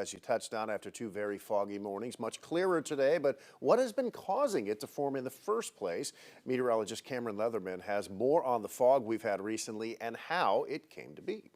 as you touched down after two very foggy mornings. Much clearer today, but what has been causing it to form in the first place? Meteorologist Camryn Leatherman has more on the fog we've had recently and how it came to be.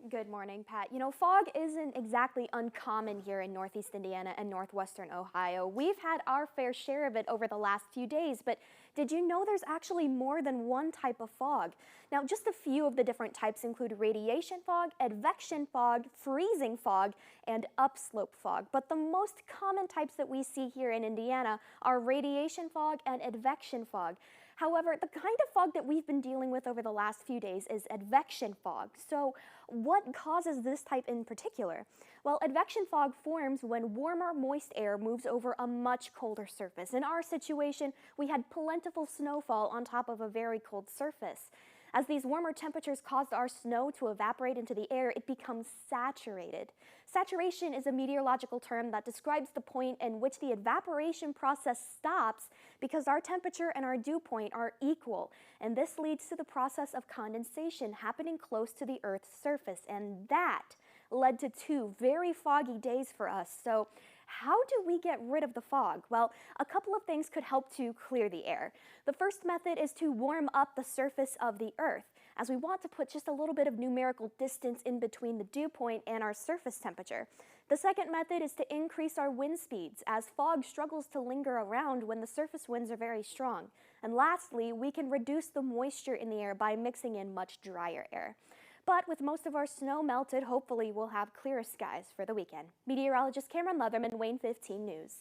Good morning, Pat. You know, fog isn't exactly uncommon here in Northeast Indiana and Northwestern Ohio. We've had our fair share of it over the last few days, but did you know there's actually more than one type of fog? Now, just a few of the different types include radiation fog, advection fog, freezing fog, and upslope fog. But the most common types that we see here in Indiana are radiation fog and advection fog. However, the kind of fog that we've been dealing with over the last few days is advection fog. So what causes this type in particular? Well, advection fog forms when warmer, moist air moves over a much colder surface. In our situation, we had plentiful snowfall on top of a very cold surface. As these warmer temperatures caused our snow to evaporate into the air, it becomes saturated. Saturation is a meteorological term that describes the point in which the evaporation process stops because our temperature and our dew point are equal. And this leads to the process of condensation happening close to the Earth's surface. And that led to two very foggy days for us. So how do we get rid of the fog? Well, a couple of things could help to clear the air. The first method is to warm up the surface of the Earth, as we want to put just a little bit of numerical distance in between the dew point and our surface temperature. The second method is to increase our wind speeds, as fog struggles to linger around when the surface winds are very strong. And lastly, we can reduce the moisture in the air by mixing in much drier air. But with most of our snow melted, hopefully we'll have clearer skies for the weekend. Meteorologist Camryn Leatherman, Wayne 15 News.